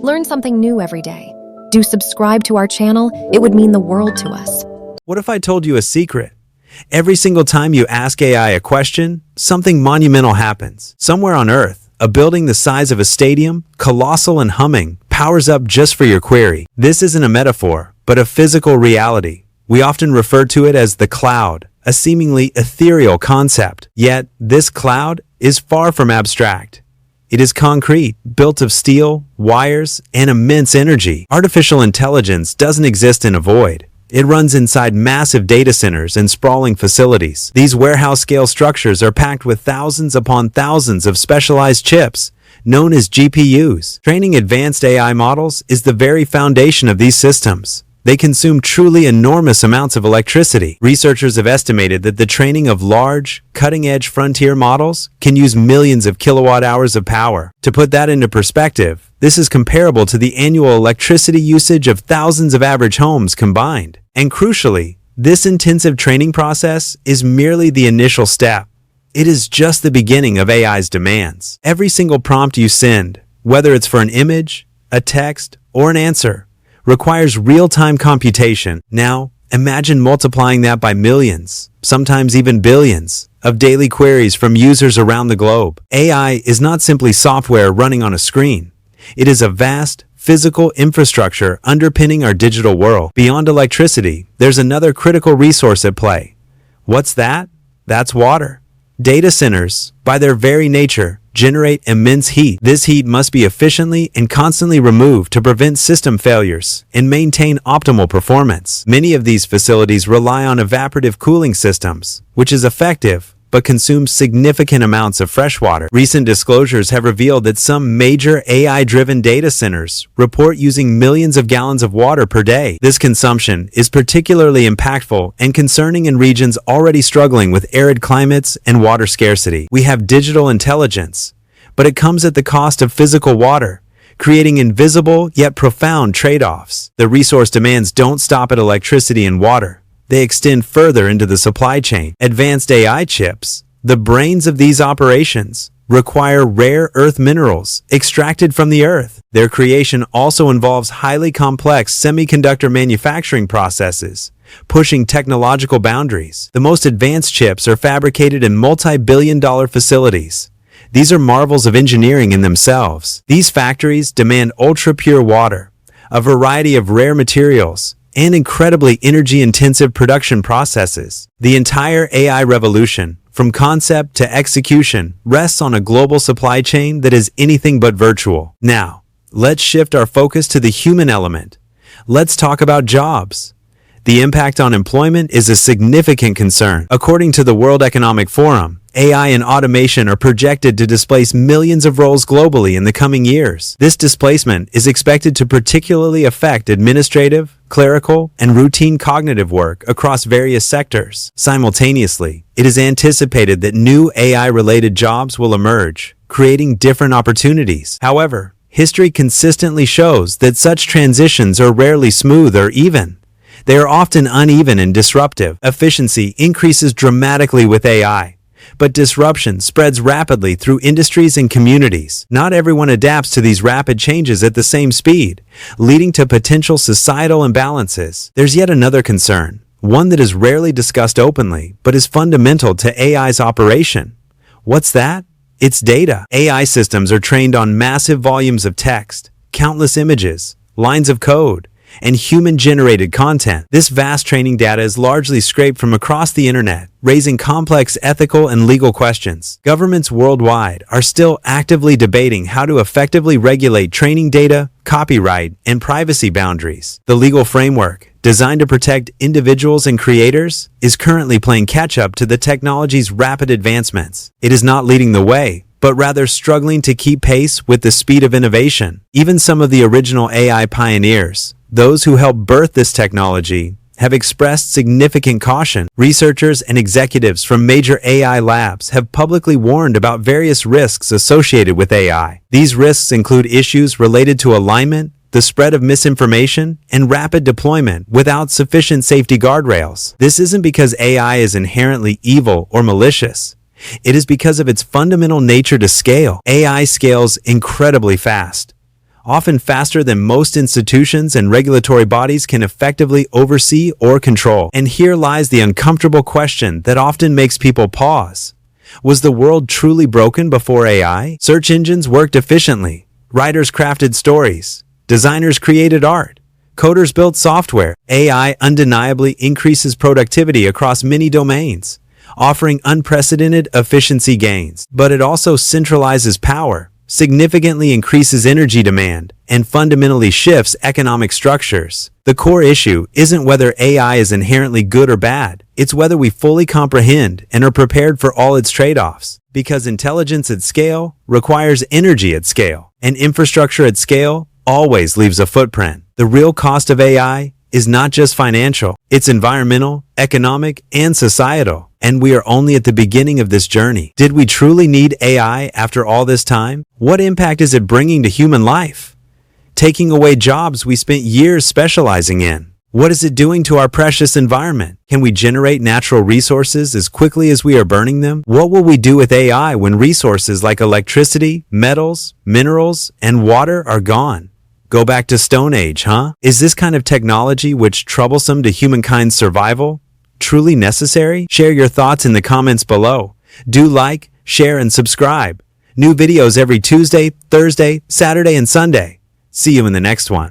Learn something new every day. Do subscribe to our channel, it would mean the world to us. What if I told you a secret? Every single time you ask AI a question, something monumental happens. Somewhere on Earth, a building the size of a stadium, colossal and humming, powers up just for your query. This isn't a metaphor, but a physical reality. We often refer to it as the cloud, a seemingly ethereal concept. Yet, this cloud is far from abstract. It is concrete, built of steel, wires, and immense energy. Artificial intelligence doesn't exist in a void. It runs inside massive data centers and sprawling facilities. These warehouse-scale structures are packed with thousands upon thousands of specialized chips, known as GPUs. Training advanced AI models is the very foundation of these systems. They consume truly enormous amounts of electricity. Researchers have estimated that the training of large, cutting-edge frontier models can use millions of kilowatt-hours of power. To put that into perspective, this is comparable to the annual electricity usage of thousands of average homes combined. And crucially, this intensive training process is merely the initial step. It is just the beginning of AI's demands. Every single prompt you send, whether it's for an image, a text, or an answer, requires real-time computation. Now, imagine multiplying that by millions, sometimes even billions, of daily queries from users around the globe. AI is not simply software running on a screen. It is a vast, physical infrastructure underpinning our digital world. Beyond electricity, there's another critical resource at play. What's that? That's water. Data centers, by their very nature, generate immense heat. This heat must be efficiently and constantly removed to prevent system failures and maintain optimal performance. Many of these facilities rely on evaporative cooling systems, which is effective but consumes significant amounts of fresh water. Recent disclosures have revealed that some major AI-driven data centers report using millions of gallons of water per day. This consumption is particularly impactful and concerning in regions already struggling with arid climates and water scarcity. We have digital intelligence, but it comes at the cost of physical water, creating invisible yet profound trade-offs. The resource demands don't stop at electricity and water. They extend further into the supply chain. Advanced AI chips, the brains of these operations, require rare earth minerals extracted from the earth. Their creation also involves highly complex semiconductor manufacturing processes, pushing technological boundaries. The most advanced chips are fabricated in multi-billion-dollar facilities. These are marvels of engineering in themselves. These factories demand ultra-pure water, a variety of rare materials, and incredibly energy-intensive production processes. The entire AI revolution, from concept to execution, rests on a global supply chain that is anything but virtual. Now, let's shift our focus to the human element. Let's talk about jobs. The impact on employment is a significant concern. According to the World Economic Forum, AI and automation are projected to displace millions of roles globally in the coming years. This displacement is expected to particularly affect administrative, clerical, and routine cognitive work across various sectors. Simultaneously, it is anticipated that new AI-related jobs will emerge, creating different opportunities. However, history consistently shows that such transitions are rarely smooth or even. They are often uneven and disruptive. Efficiency increases dramatically with AI, but disruption spreads rapidly through industries and communities. Not everyone adapts to these rapid changes at the same speed, leading to potential societal imbalances. There's yet another concern, one that is rarely discussed openly, but is fundamental to AI's operation. What's that? It's data. AI systems are trained on massive volumes of text, countless images, lines of code, and human-generated content. This vast training data is largely scraped from across the internet, raising complex ethical and legal questions. Governments worldwide are still actively debating how to effectively regulate training data, copyright, and privacy boundaries. The legal framework, designed to protect individuals and creators, is currently playing catch-up to the technology's rapid advancements. It is not leading the way, but rather struggling to keep pace with the speed of innovation. Even some of the original AI pioneers, those who helped birth this technology, have expressed significant caution. Researchers and executives from major AI labs have publicly warned about various risks associated with AI. These risks include issues related to alignment, the spread of misinformation, and rapid deployment without sufficient safety guardrails. This isn't because AI is inherently evil or malicious. It is because of its fundamental nature to scale. AI scales incredibly fast. often faster than most institutions and regulatory bodies can effectively oversee or control. And here lies the uncomfortable question that often makes people pause. Was the world truly broken before AI? Search engines worked efficiently. Writers crafted stories. Designers created art. Coders built software. AI undeniably increases productivity across many domains, offering unprecedented efficiency gains. But it also centralizes power, significantly increases energy demand, and fundamentally shifts economic structures. The core issue isn't whether AI is inherently good or bad, it's whether we fully comprehend and are prepared for all its trade-offs. Because intelligence at scale requires energy at scale, and infrastructure at scale always leaves a footprint. The real cost of AI is not just financial, it's environmental, economic, and societal. And we are only at the beginning of this journey. Did we truly need AI after all this time? What impact is it bringing to human life? Taking away jobs we spent years specializing in. What is it doing to our precious environment? Can we generate natural resources as quickly as we are burning them? What will we do with AI when resources like electricity, metals, minerals, and water are gone? Go back to Stone Age, huh? Is this kind of technology, which troublesome to humankind's survival, truly necessary? Share your thoughts in the comments below. Do like, share, and subscribe. New videos every Tuesday, Thursday, Saturday, and Sunday. See you in the next one.